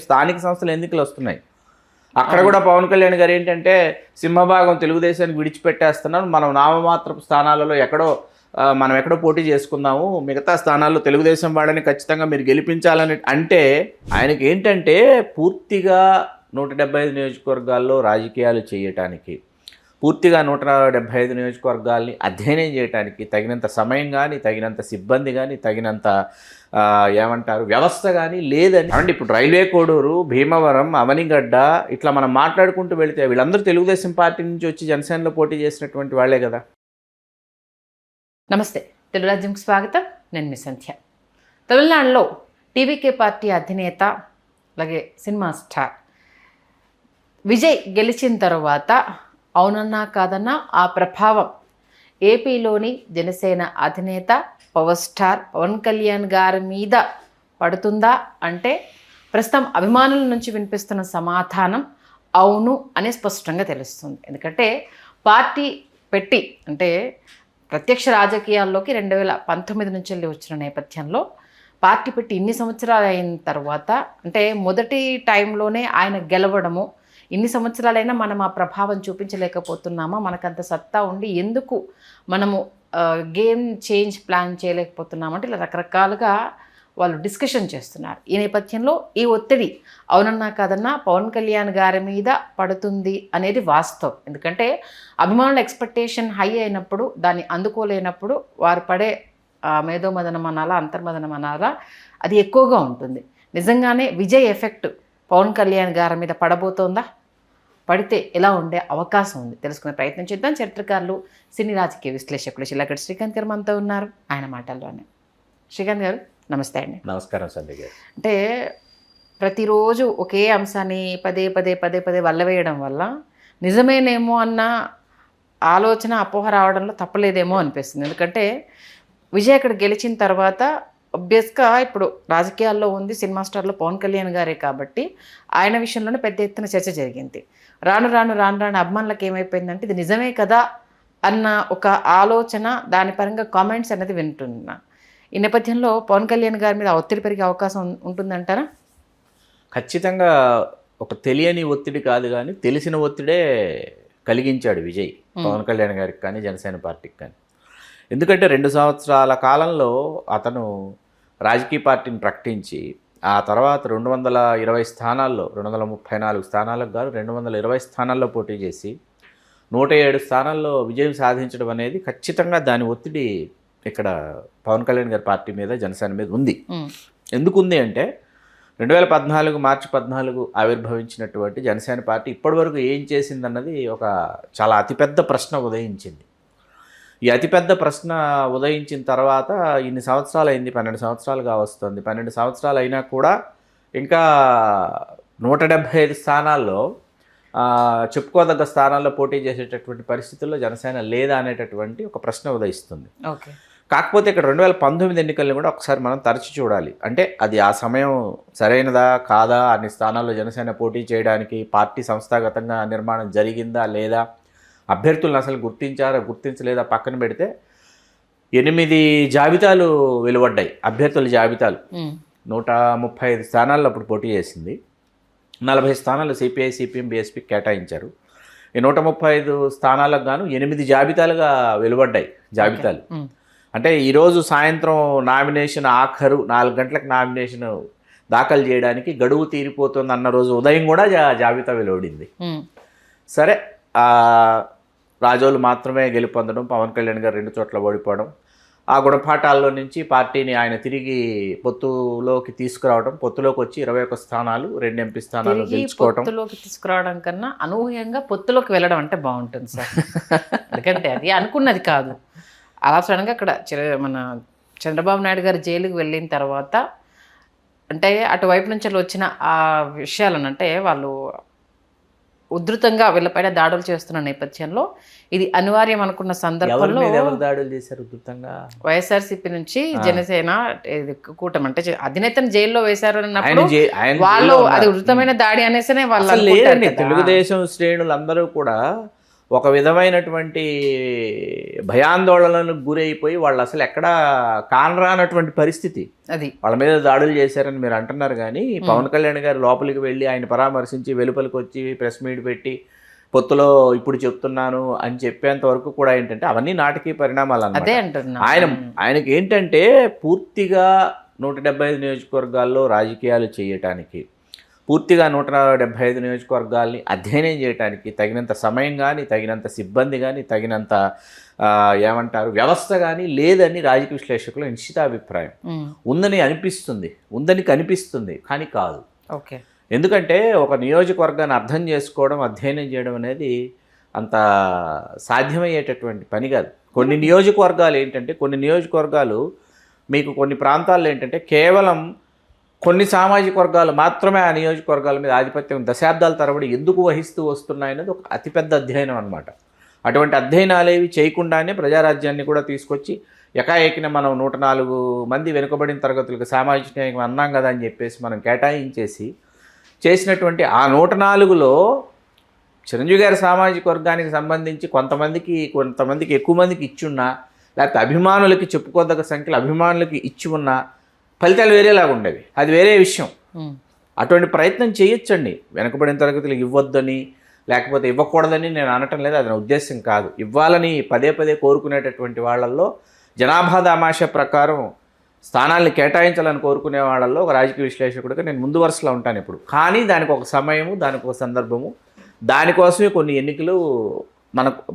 స్థానిక సంస్థల ఎన్నికలు వస్తున్నాయి. అక్కడ కూడా పవన్ కళ్యాణ్ గారు ఏంటంటే సింహభాగం తెలుగుదేశానికి విడిచిపెట్టేస్తున్నారు, మనం నామమాత్రపు స్థానాలలో మనం ఎక్కడో పోటీ చేసుకుందాము, మిగతా స్థానాల్లో తెలుగుదేశం వాళ్ళని ఖచ్చితంగా మీరు గెలిపించాలని అంటే ఆయనకి ఏంటంటే పూర్తిగా 175 నియోజకవర్గాల్లో రాజకీయాలు చేయటానికి, పూర్తిగా 175 నియోజకవర్గాల్ని అధ్యయనం చేయడానికి తగినంత సమయం కానీ, తగినంత సిబ్బంది కానీ, తగినంత ఏమంటారు వ్యవస్థ కానీ లేదని. అంటే ఇప్పుడు రైల్వే కోడూరు, భీమవరం, అవనిగడ్డ ఇట్లా మనం మాట్లాడుకుంటూ వెళితే వీళ్ళందరూ తెలుగుదేశం పార్టీ నుంచి వచ్చి జనసేనలో పోటీ చేసినటువంటి వాళ్ళే కదా. నమస్తే, తెలుగు రాజ్యంకి స్వాగతం. నేను మీ సంధ్య. తమిళనాడులో టీవీకే పార్టీ అధినేత అలాగే సినిమా స్టార్ విజయ్ గెలిచిన తర్వాత అవునన్నా కాదన్నా ఆ ప్రభావం ఏపీలోని జనసేన అధినేత పవర్ స్టార్ పవన్ కళ్యాణ్ గారి మీద పడుతుందా అంటే ప్రస్తుతం అభిమానుల నుంచి వినిపిస్తున్న సమాధానం అవును అని స్పష్టంగా తెలుస్తుంది. ఎందుకంటే పార్టీ పెట్టి అంటే ప్రత్యక్ష రాజకీయాల్లోకి 2019 నుంచి వెళ్ళి వచ్చిన నేపథ్యంలో పార్టీ పెట్టి ఇన్ని సంవత్సరాలు అయిన తర్వాత అంటే మొదటి టైంలోనే ఆయన గెలవడము, ఇన్ని సంవత్సరాలైనా మనం ఆ ప్రభావం చూపించలేకపోతున్నామా, మనకంత సత్తా ఉండి ఎందుకు మనము గేమ్ చేంజ్ ప్లాన్ చేయలేకపోతున్నామంటే ఇలా రకరకాలుగా వాళ్ళు డిస్కషన్ చేస్తున్నారు. ఈ నేపథ్యంలో ఈ ఒత్తిడి అవునన్నా కాదన్నా పవన్ కళ్యాణ్ గారి మీద పడుతుంది అనేది వాస్తవం. ఎందుకంటే అభిమానుల ఎక్స్పెక్టేషన్ హై అయినప్పుడు దాన్ని అందుకోలేనప్పుడు వారు పడే మేధోమదనం అనాలా, అంతర్మదనం అనాలా, అది ఎక్కువగా ఉంటుంది. నిజంగానే విజయ్ ఎఫెక్ట్ పవన్ కళ్యాణ్ గారి మీద పడబోతోందా? పడితే ఎలా ఉండే అవకాశం ఉంది తెలుసుకునే ప్రయత్నం చేద్దాం. చరిత్రకారులు, సినీ రాజకీయ విశ్లేషకులు శిలాగడ్డ శ్రీకాంత్ గారు మనతో ఉన్నారు. ఆయన మాటల్లోనే. శ్రీకాంత్ గారు నమస్తే అండి. నమస్కారం సంధ్య గారు. అంటే ప్రతిరోజు ఒకే అంశాన్ని పదే పదే పదే పదే వల్లవేయడం వల్ల నిజమేనేమో అన్న ఆలోచన, అపోహ రావడంలో తప్పలేదేమో అనిపిస్తుంది. ఎందుకంటే విజయ్ అక్కడ గెలిచిన తర్వాత ఆబ్వియస్గా ఇప్పుడు రాజకీయాల్లో ఉంది సినిమా స్టార్లో పవన్ కళ్యాణ్ గారే కాబట్టి ఆయన విషయంలోనే పెద్ద ఎత్తున చర్చ జరిగింది. రాను రాను అభిమానులకు ఏమైపోయిందంటే ఇది నిజమే కదా అన్న ఒక ఆలోచన, దాని పరంగా కామెంట్స్ అనేది వింటున్నా. ఈ నేపథ్యంలో పవన్ కళ్యాణ్ గారి మీద ఒత్తిడి పెరిగే అవకాశం ఉంటుందంటారా? ఖచ్చితంగా ఒక తెలియని ఒత్తిడి కాదు కానీ తెలిసిన ఒత్తిడే కలిగించాడు విజయ్ పవన్ కళ్యాణ్ గారికి కానీ, జనసేన పార్టీకి కానీ. ఎందుకంటే 2 సంవత్సరాల కాలంలో అతను రాజకీయ పార్టీని ప్రకటించి ఆ తర్వాత 220 స్థానాల్లో 234 స్థానాలకు గాను 220 స్థానాల్లో పోటీ చేసి 107 స్థానాల్లో విజయం సాధించడం అనేది ఖచ్చితంగా దాని ఒత్తిడి ఇక్కడ పవన్ కళ్యాణ్ గారి పార్టీ మీద, జనసేన మీద ఉంది. ఎందుకు ఉంది అంటే 2014 మార్చి 14 ఆవిర్భవించినటువంటి జనసేన పార్టీ ఇప్పటివరకు ఏం చేసిందన్నది ఒక చాలా అతిపెద్ద ప్రశ్న ఉదయించింది. ఈ అతిపెద్ద ప్రశ్న ఉదయించిన తర్వాత ఇన్ని సంవత్సరాలు అయింది, 12 సంవత్సరాలుగా వస్తుంది. 12 సంవత్సరాలు అయినా కూడా ఇంకా 175 స్థానాల్లో చెప్పుకోదగ్గ స్థానాల్లో పోటీ చేసేటటువంటి పరిస్థితుల్లో జనసేన లేదా అనేటటువంటి ఒక ప్రశ్న ఉదయిస్తుంది. ఓకే. కాకపోతే ఇక్కడ 2019 ఎన్నికల్ని కూడా ఒకసారి మనం తరచి చూడాలి. అంటే అది ఆ సమయం సరైనదా కాదా, అన్ని స్థానాల్లో జనసేన పోటీ చేయడానికి పార్టీ సంస్థాగతంగా నిర్మాణం జరిగిందా లేదా, అభ్యర్థులను అసలు గుర్తించారా గుర్తించలేదా పక్కన పెడితే 8 జాబితాలు వెలువడ్డాయి, అభ్యర్థుల జాబితాలు. 135 స్థానాల్లో అప్పుడు పోటీ చేసింది. 40 స్థానాలు సిపిఐ, సిపిఎం, బీఎస్పీకి కేటాయించారు. ఈ 135 స్థానాలకు గాను 8 జాబితాలుగా వెలువడ్డాయి జాబితాలు. అంటే ఈరోజు సాయంత్రం నామినేషన్ ఆఖరు 4 గంటలకు నామినేషన్ దాఖలు చేయడానికి గడువు తీరిపోతుంది అన్న రోజు ఉదయం కూడా జాబితా వెలువడింది. సరే, రాజోలు మాత్రమే గెలుపొందడం, పవన్ కళ్యాణ్ గారు 2 చోట్ల ఓడిపోవడం, ఆ గుణపాఠాల్లో నుంచి పార్టీని ఆయన తిరిగి పొత్తులోకి తీసుకురావడం, పొత్తులోకి వచ్చి 21 స్థానాలు, 2 ఎంపీ స్థానాలు గెలుచుకోవడం. పొత్తులోకి తీసుకురావడం కన్నా అనూహ్యంగా పొత్తులోకి వెళ్ళడం అంటే బాగుంటుంది సార్. ఎందుకంటే అది అనుకున్నది కాదు. అలా సడన్గా అక్కడ మన చంద్రబాబు నాయుడు గారు జైలుకి వెళ్ళిన తర్వాత అంటే అటువైపు నుంచి వచ్చిన ఆ విషయాలను అంటే వాళ్ళు ఉధృతంగా వీళ్ళపైన దాడులు చేస్తున్న నేపథ్యంలో ఇది అనివార్యం అనుకున్న సందర్భంలో దాడులు చేశారు ఉధృతంగా. వైఎస్ఆర్సీపీ నుంచి జనసేన కూటమి అంటే అధినేతను జైల్లో వేశారు అన్నప్పుడు వాళ్ళు అది ఉధృతమైన దాడి అనేసనే వాళ్ళు తెలుగుదేశం శ్రేణులందరూ కూడా ఒక విధమైనటువంటి భయాందోళనలకు గురైపోయి వాళ్ళు అసలు ఎక్కడా కానరానటువంటి పరిస్థితి. అది వాళ్ళ మీద దాడులు చేశారని మీరు అంటున్నారు, కానీ పవన్ కళ్యాణ్ గారు లోపలికి వెళ్ళి ఆయన పరామర్శించి వెలుపలికి వచ్చి ప్రెస్ మీట్ పెట్టి పొత్తులో ఇప్పుడు చెప్తున్నాను అని చెప్పేంత వరకు కూడా ఏంటంటే అవన్నీ నాటకీయ పరిణామాలు అదే అన్నమాట. అంటున్నా. ఆయనకి ఏంటంటే పూర్తిగా 175 నియోజకవర్గాల్లో రాజకీయాలు చేయటానికి, పూర్తిగా 175 నియోజకవర్గాల్ని అధ్యయనం చేయడానికి తగినంత సమయం కానీ, తగినంత సిబ్బంది కానీ, తగినంత ఏమంటారు వ్యవస్థ కానీ లేదని రాజకీయ విశ్లేషకుల నిశ్చితాభిప్రాయం. ఉందని కనిపిస్తుంది కానీ కాదు. ఓకే. ఎందుకంటే ఒక నియోజకవర్గాన్ని అర్థం చేసుకోవడం, అధ్యయనం చేయడం అనేది అంత సాధ్యమయ్యేటటువంటి పని కాదు. కొన్ని నియోజకవర్గాలు మీకు కొన్ని ప్రాంతాల్లో ఏంటంటే కేవలం కొన్ని సామాజిక వర్గాలు మాత్రమే ఆ నియోజకవర్గాల మీద ఆధిపత్యం దశాబ్దాల తరబడి ఎందుకు వహిస్తూ వస్తున్నాయనేది ఒక అతిపెద్ద అధ్యయనం అనమాట. అటువంటి అధ్యయనాలు ఏవి చేయకుండానే ప్రజారాజ్యాన్ని కూడా తీసుకొచ్చి ఎకాఏకిన మనం 104 మంది వెనుకబడిన తరగతులకు సామాజిక న్యాయం అన్నాం కదా అని చెప్పేసి మనం కేటాయించేసి చేసినటువంటి ఆ 104లో చిరంజీవి గారి సామాజిక వర్గానికి సంబంధించి కొంతమందికి ఎక్కువ మందికి ఇచ్చున్నా, లేకపోతే అభిమానులకి చెప్పుకోదగ్గ సంఖ్యలో అభిమానులకి ఇచ్చి ఉన్న ఫలితాలు వేరేలాగా ఉండేవి. అది వేరే విషయం. అటువంటి ప్రయత్నం చేయొచ్చండి. వెనుకబడిన తరగతులకు ఇవ్వద్దని లేకపోతే ఇవ్వకూడదని నేను అనటం లేదు, అది నా ఉద్దేశం కాదు. ఇవ్వాలని పదే కోరుకునేటటువంటి వాళ్ళల్లో, జనాభా దామాష ప్రకారం స్థానాల్ని కేటాయించాలని కోరుకునే వాళ్ళల్లో ఒక రాజకీయ విశ్లేషకుడిగా నేను ముందు వరుసలో ఉంటాను ఇప్పుడు. కానీ దానికి ఒక సమయము, దానికి ఒక సందర్భము, దానికోసమే కొన్ని ఎన్నికలు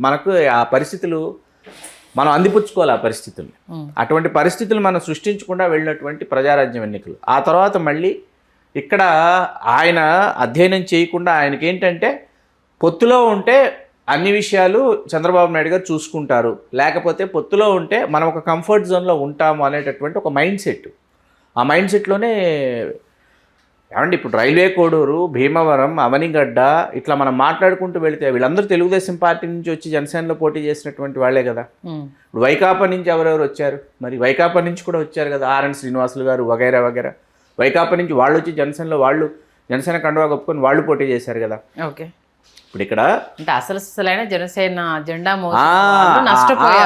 మనకు ఆ పరిస్థితులు మనం అందిపుచ్చుకోవాలి. ఆ పరిస్థితులు, అటువంటి పరిస్థితులు మనం సృష్టించకుండా వెళ్ళినటువంటి ప్రజారాజ్యం ఎన్నికలు. ఆ తర్వాత మళ్ళీ ఇక్కడ ఆయన అధ్యయనం చేయకుండా ఆయనకేంటంటే పొత్తులో ఉంటే అన్ని విషయాలు చంద్రబాబు నాయుడు గారు చూసుకుంటారు, లేకపోతే పొత్తులో ఉంటే మనం ఒక కంఫర్ట్ జోన్లో ఉంటాము అనేటటువంటి ఒక మైండ్ సెట్. ఆ మైండ్ సెట్లోనే ఏమండి ఇప్పుడు రైల్వే కోడూరు, భీమవరం, అవనిగడ్డ ఇట్లా మనం మాట్లాడుకుంటూ వెళితే వీళ్ళందరూ తెలుగుదేశం పార్టీ నుంచి వచ్చి జనసేనలో పోటీ చేసినటువంటి వాళ్ళే కదా. ఇప్పుడు వైకాపా నుంచి ఎవరెవరు వచ్చారు, మరి వైకాపా నుంచి కూడా వచ్చారు కదా, ఆర్ఎన్ శ్రీనివాసులు గారు వగైరా. వైకాపా నుంచి వాళ్ళు వచ్చి జనసేనలో జనసేన కండువా కప్పుకొని వాళ్ళు పోటీ చేశారు కదా. ఓకే. ఇప్పుడు ఇక్కడ అంటే అసలైన జనసేన జెండా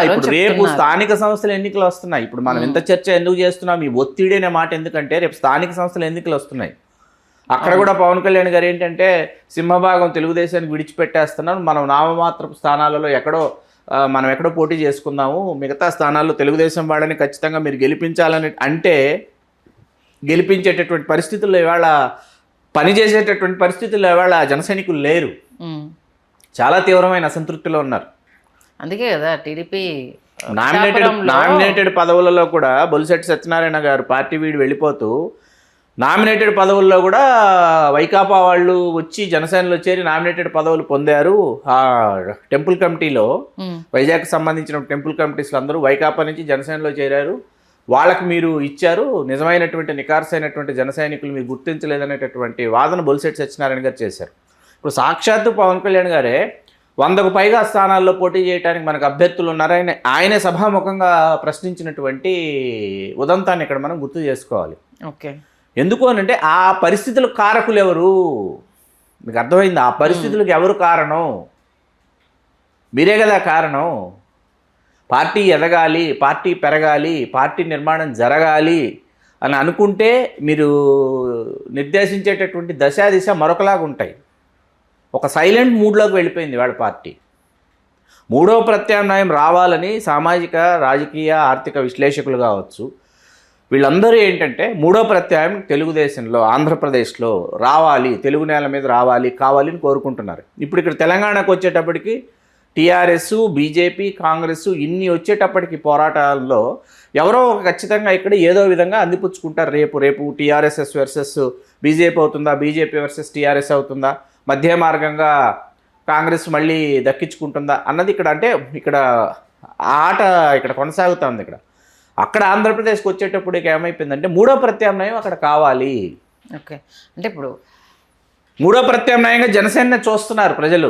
ఇప్పుడు రేపు స్థానిక సంస్థల ఎన్నికలు వస్తున్నాయి. ఇప్పుడు మనం ఎంత చర్చ ఎందుకు చేస్తున్నాం, ఈ ఒత్తిడి అనే మాట ఎందుకంటే రేపు స్థానిక సంస్థల ఎన్నికలు వస్తున్నాయి. అక్కడ కూడా పవన్ కళ్యాణ్ గారు ఏంటంటే సింహభాగం తెలుగుదేశానికి విడిచిపెట్టేస్తున్నాం, మనం నామమాత్రపు స్థానాలలో మనం ఎక్కడో పోటీ చేసుకుందాము, మిగతా స్థానాల్లో తెలుగుదేశం వాళ్ళని ఖచ్చితంగా మీరు గెలిపించాలని అంటే గెలిపించేటటువంటి పరిస్థితుల్లో ఇవాళ పనిచేసేటటువంటి పరిస్థితుల్లో ఇవాళ జన సైనికులు లేరు. చాలా తీవ్రమైన అసంతృప్తిలో ఉన్నారు. అందుకే కదా టీడీపీ నామినేటెడ్ పదవులలో కూడా బొలిశెట్టి సత్యనారాయణ గారు పార్టీ వీడి వెళ్ళిపోతూ నామినేటెడ్ పదవుల్లో కూడా వైకాపా వాళ్ళు వచ్చి జనసేనలో చేరి నామినేటెడ్ పదవులు పొందారు. ఆ టెంపుల్ కమిటీలో వైజాగ్కి సంబంధించిన టెంపుల్ కమిటీస్లో అందరూ వైకాపా నుంచి జనసేనలో చేరారు, వాళ్ళకి మీరు ఇచ్చారు, నిజమైనటువంటి నికార్సైనటువంటి జన సైనికులు మీరు గుర్తించలేదనేటటువంటి వాదన బొలిశెట్టి సత్యనారాయణ గారు చేశారు. ఇప్పుడు సాక్షాత్తు పవన్ కళ్యాణ్ గారే 100కు పైగా స్థానాల్లో పోటీ చేయడానికి మనకు అభ్యర్థులు ఉన్నారని ఆయనే సభాముఖంగా ప్రశ్నించినటువంటి ఉదంతాన్ని ఇక్కడ మనం గుర్తు చేసుకోవాలి. ఓకే. ఎందుకు అనంటే ఆ పరిస్థితులకు కారకులు ఎవరు మీకు అర్థమైంది. ఆ పరిస్థితులకు ఎవరు కారణం? మీరే కదా కారణం. పార్టీ ఎదగాలి, పార్టీ పెరగాలి, పార్టీ నిర్మాణం జరగాలి అని అనుకుంటే మీరు నిర్దేశించేటటువంటి దిశ మరొకలాగా ఉంటాయి. ఒక సైలెంట్ మూడ్లోకి వెళ్ళిపోయింది వాళ్ళ పార్టీ. మూడో ప్రత్యామ్నాయం రావాలని సామాజిక, రాజకీయ, ఆర్థిక విశ్లేషకులు కావచ్చు, వీళ్ళందరూ ఏంటంటే మూడో ప్రత్యామ్నాయం తెలుగుదేశంలో, ఆంధ్రప్రదేశ్లో రావాలి, తెలుగు నేల మీద కావాలి అని కోరుకుంటున్నారు. ఇప్పుడు ఇక్కడ తెలంగాణకు వచ్చేటప్పటికి టీఆర్ఎస్, బీజేపీ, కాంగ్రెస్ ఇన్ని వచ్చేటప్పటికి పోరాటాల్లో ఎవరో ఖచ్చితంగా ఇక్కడ ఏదో విధంగా అందిపుచ్చుకుంటారు. రేపు టీఆర్ఎస్ఎస్ వర్సెస్ బీజేపీ అవుతుందా, బీజేపీ వర్సెస్ టీఆర్ఎస్ అవుతుందా, మధ్య మార్గంగా కాంగ్రెస్ మళ్ళీ దక్కించుకుంటుందా అన్నది ఇక్కడ అంటే ఇక్కడ ఆట ఇక్కడ కొనసాగుతుంది. అక్కడ ఆంధ్రప్రదేశ్కి వచ్చేటప్పటికి ఏమైపోయిందంటే మూడో ప్రత్యామ్నాయం అక్కడ కావాలి. ఓకే. అంటే ఇప్పుడు మూడో ప్రత్యామ్నాయంగా జనసేన చూస్తున్నారు ప్రజలు.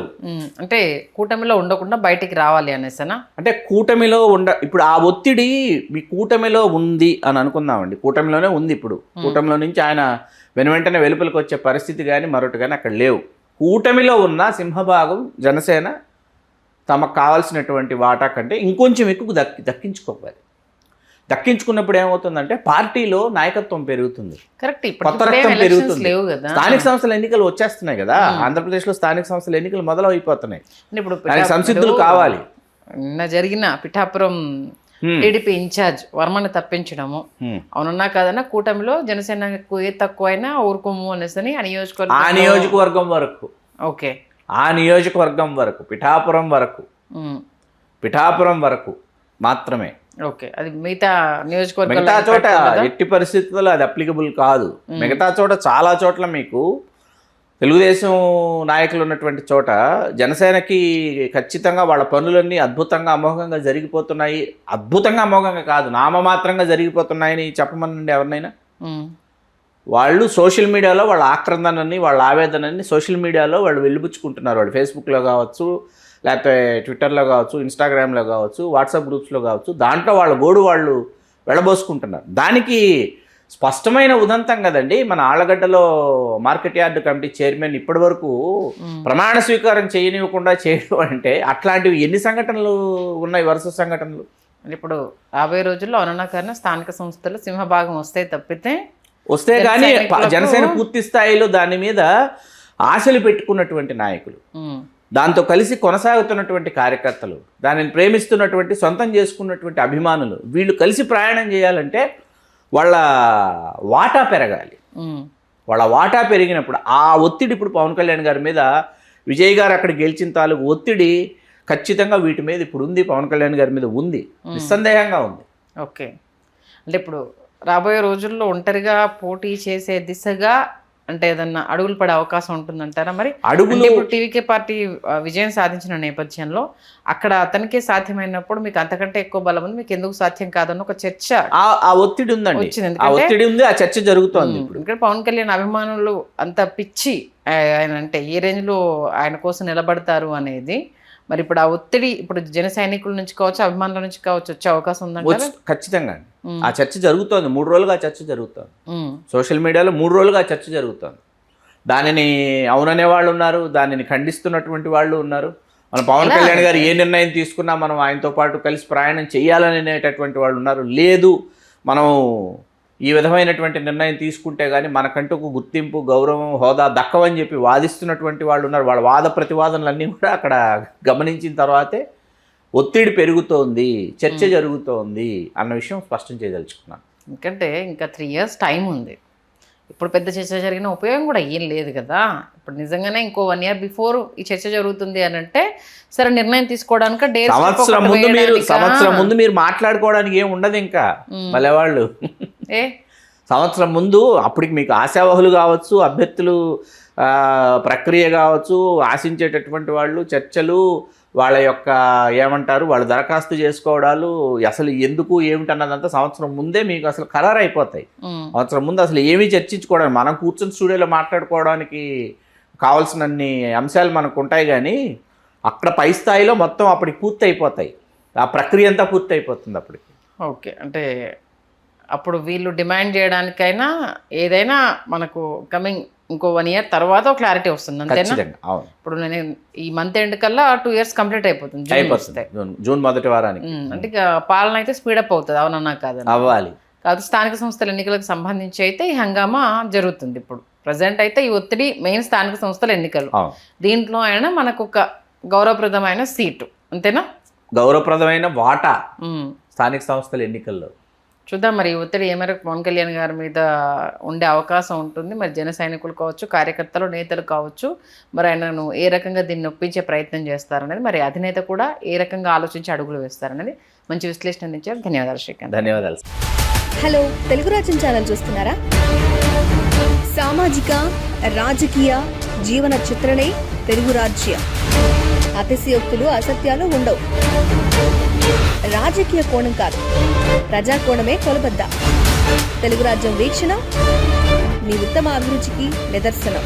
అంటే కూటమిలో ఉండకుండా బయటికి రావాలి అనేసనా? అంటే కూటమిలో ఇప్పుడు ఆ ఒత్తిడి మీ కూటమిలో ఉంది అని అనుకుందామండి. కూటమిలోనే ఉంది. ఇప్పుడు కూటమిలో నుంచి ఆయన వెంటనే వెలుపలికి వచ్చే పరిస్థితి కానీ మరొకటి కానీ అక్కడ లేవు. కూటమిలో ఉన్న సింహభాగం జనసేన తమకు కావాల్సినటువంటి వాటా కంటే ఇంకొంచెం ఎక్కువ దక్కించుకోవాలి. దక్కించుకున్నప్పుడు ఏమవుతుందంటే పార్టీలో నాయకత్వం పెరుగుతుంది, కరెక్ట్. కొత్త రక్తం పెరుగుతుంది. స్థానిక సంస్థల ఎన్నికలు వచ్చేస్తున్నాయి కదా, ఆంధ్రప్రదేశ్లో స్థానిక సంస్థల ఎన్నికలు మొదలు అయిపోతున్నాయి. ఇప్పుడు దానికి సంసిద్ధులు కావాలి. నిన్న జరిగిన పిఠాపురం టీడీపీ ఇన్ఛార్జ్ వర్మని తప్పించడము అవునన్నా కాదన్నా కూటమిలో జనసేనకు ఏ తక్కువైనా ఊరుకోము అనేసి ఆ నియోజకవర్గం వరకు ఓకే, ఆ నియోజకవర్గం వరకు పిఠాపురం వరకు మాత్రమే. ఓకే, అది మిగతా నియోజకవర్గం మిగతా చోట ఎట్టి పరిస్థితుల్లో అది అప్లికబుల్ కాదు. మిగతా చోట చాలా చోట్ల మీకు తెలుగుదేశం నాయకులు ఉన్నటువంటి చోట జనసేనకి ఖచ్చితంగా వాళ్ళ పనులన్నీ అద్భుతంగా అమోఘంగా జరిగిపోతున్నాయి. అద్భుతంగా అమోఘంగా కాదు, నామమాత్రంగా జరిగిపోతున్నాయని చెప్పమనండి ఎవరినైనా. వాళ్ళు సోషల్ మీడియాలో వాళ్ళ ఆక్రందనని వాళ్ళ ఆవేదనని సోషల్ మీడియాలో వాళ్ళు వెలిబుచ్చుకుంటున్నారు. వాళ్ళు ఫేస్బుక్లో కావచ్చు, లేకపోతే ట్విట్టర్లో కావచ్చు, ఇన్స్టాగ్రామ్లో కావచ్చు, వాట్సాప్ గ్రూప్స్లో కావచ్చు, దాంట్లో వాళ్ళ గోడు వాళ్ళు వెళ్ళబోసుకుంటున్నారు. దానికి స్పష్టమైన ఉదంతం కదండి మన ఆళ్లగడ్డలో మార్కెట్ యార్డు కమిటీ చైర్మన్ ఇప్పటి వరకు ప్రమాణ స్వీకారం చేయనివ్వకుండా చేయడం అంటే అట్లాంటివి ఎన్ని సంఘటనలు ఉన్నాయి, వరుస సంఘటనలు. ఇప్పుడు రాబోయే రోజుల్లో అననాకరణ స్థానిక సంస్థలు సింహభాగం వస్తే కానీ జనసేన పూర్తి స్థాయిలో దాని మీద ఆశలు పెట్టుకున్నటువంటి నాయకులు, దాంతో కలిసి కొనసాగుతున్నటువంటి కార్యకర్తలు, దానిని ప్రేమిస్తున్నటువంటి సొంతం చేసుకున్నటువంటి అభిమానులు, వీళ్ళు కలిసి ప్రయాణం చేయాలంటే వాళ్ళ వాటా పెరగాలి. వాళ్ళ వాటా పెరిగినప్పుడు ఆ ఒత్తిడి ఇప్పుడు పవన్ కళ్యాణ్ గారి మీద, విజయ్ గారు అక్కడ గెలిచిన తాలూకు ఒత్తిడి ఖచ్చితంగా వీటి మీద ఇప్పుడు ఉంది, పవన్ కళ్యాణ్ గారి మీద ఉంది, నిస్సందేహంగా ఉంది. ఓకే, అంటే ఇప్పుడు రాబోయే రోజుల్లో ఒంటరిగా పోటీ చేసే దిశగా అంటే ఏదన్నా అడుగులు పడే అవకాశం ఉంటుందంటారా? మరి ఇప్పుడు టీవీకే పార్టీ విజయం సాధించిన నేపథ్యంలో అక్కడ అతనికే సాధ్యమైనప్పుడు మీకు అంతకంటే ఎక్కువ బలం ఉంది, మీకు ఎందుకు సాధ్యం కాదన్న ఒక చర్చ, ఆ ఒత్తిడి ఉందండి, ఆ ఒత్తిడి ఉంది, ఆ చర్చ జరుగుతోంది. ఇక్కడ పవన్ కళ్యాణ్ అభిమానులు అంత పిచ్చి ఆయన అంటే ఏ రేంజ్లో ఆయన కోసం నిలబడతారు అనేది, మరి ఇప్పుడు ఆ ఒత్తిడి ఇప్పుడు జన సైనికుల నుంచి కావచ్చు, అభిమానుల నుంచి కావచ్చు వచ్చే అవకాశం ఉందంటే ఖచ్చితంగా ఆ చర్చ జరుగుతోంది. 3 రోజులుగా ఆ చర్చ జరుగుతోంది సోషల్ మీడియాలో, 3 రోజులుగా ఆ చర్చ జరుగుతోంది. దానిని అవుననే వాళ్ళు ఉన్నారు, దానిని ఖండిస్తున్నటువంటి వాళ్ళు ఉన్నారు. మన పవన్ కళ్యాణ్ గారు ఏ నిర్ణయం తీసుకున్నా మనం ఆయనతో పాటు కలిసి ప్రయాణం చేయాలనేటటువంటి వాళ్ళు ఉన్నారు. లేదు మనం ఈ విధమైనటువంటి నిర్ణయం తీసుకుంటే కానీ మనకంటూ గుర్తింపు, గౌరవం, హోదా దక్కవని చెప్పి వాదిస్తున్నటువంటి వాళ్ళు ఉన్నారు. వాళ్ళ వాద ప్రతివాదనలన్నీ కూడా అక్కడ గమనించిన తర్వాతే ఒత్తిడి పెరుగుతోంది, చర్చ జరుగుతోంది అన్న విషయం స్పష్టం చేయదలుచుకున్నాను. ఎందుకంటే ఇంకా 3 years టైం ఉంది. ఇప్పుడు పెద్ద చర్చ జరిగిన ఉపయోగం కూడా ఏం లేదు కదా. ఇప్పుడు నిజంగానే ఇంకో 1 year బిఫోర్ ఈ చర్చ జరుగుతుంది అని అంటే సరే నిర్ణయం తీసుకోవడానికి సంవత్సరం ముందు మీరు మాట్లాడుకోవడానికి ఏం ఉండదు. ఇంకా మళ్ళీ వాళ్ళు సంవత్సరం ముందు అప్పటికి మీకు ఆశావహులు కావచ్చు, అభ్యర్థులు ప్రక్రియ కావచ్చు, ఆశించేటటువంటి వాళ్ళు, చర్చలు, వాళ్ళ యొక్క ఏమంటారు వాళ్ళు దరఖాస్తు చేసుకోవడాలు, అసలు ఎందుకు ఏమిటన్నదంతా సంవత్సరం ముందే మీకు అసలు ఖరారు అయిపోతాయి. సంవత్సరం ముందు అసలు ఏమీ చర్చించుకోవడానికి, మనం కూర్చొని స్టూడియోలో మాట్లాడుకోవడానికి కావాల్సినన్ని అంశాలు మనకు ఉంటాయి, కానీ అక్కడ పై స్థాయిలో మొత్తం అప్పటికి పూర్తి అయిపోతాయి, ఆ ప్రక్రియ అంతా పూర్తి అయిపోతుంది అప్పటికి. ఓకే, అంటే అప్పుడు వీళ్ళు డిమాండ్ చేయడానికైనా ఏదైనా మనకు కమింగ్ ఇంకో 1 year తర్వాత క్లారిటీ వస్తుంది అంతేనా? ఇప్పుడు నేను ఈ మంత్ ఎండ్ కల్లా 2 years కంప్లీట్ అయిపోతుంది, జూన్ మొదటి వారానికి. అంటే ఇక పాలన అయితే స్పీడప్ అవుతుంది, అవునన్నా కాదు అవ్వాలి. కాదు స్థానిక సంస్థల ఎన్నికలకు సంబంధించి అయితే ఈ హంగామా జరుగుతుంది. ఇప్పుడు ప్రజెంట్ అయితే ఈ ఒత్తిడి మెయిన్ స్థానిక సంస్థల ఎన్నికలు, దీంట్లో అయినా మనకు ఒక గౌరవప్రదమైన సీటు అంతేనా, గౌరవప్రదమైన వాటా స్థానిక సంస్థల ఎన్నికల్లో. చూద్దాం మరి ఈ ఒత్తిడి ఏ మేరకు పవన్ కళ్యాణ్ గారి మీద ఉండే అవకాశం ఉంటుంది. మరి జన సైనికులు కావచ్చు, కార్యకర్తలు, నేతలు కావచ్చు, మరి ఆయనను ఏ రకంగా దీన్ని ఒప్పించే ప్రయత్నం చేస్తారనేది, మరి అధినేత కూడా ఏ రకంగా ఆలోచించి అడుగులు వేస్తారనేది మంచి విశ్లేషణ అందించారు. ధన్యవాదాలు శ్రీకాంత్. ధన్యవాదాలు. హలో, తెలుగు రాజ్యం ఛానల్ చూస్తున్నారా? సామాజిక, రాజకీయ, జీవన చిత్రణే తెలుగు రాజ్యం. అతిశయోక్తులు, అసత్యాలు ఉండవు. రాజకీయ కోణం కాదు, ప్రజా కోణమే కొలబద్ద. తెలుగు రాజ్యం వీక్షణ మీ ఉత్తమ అభిరుచికి నిదర్శనం.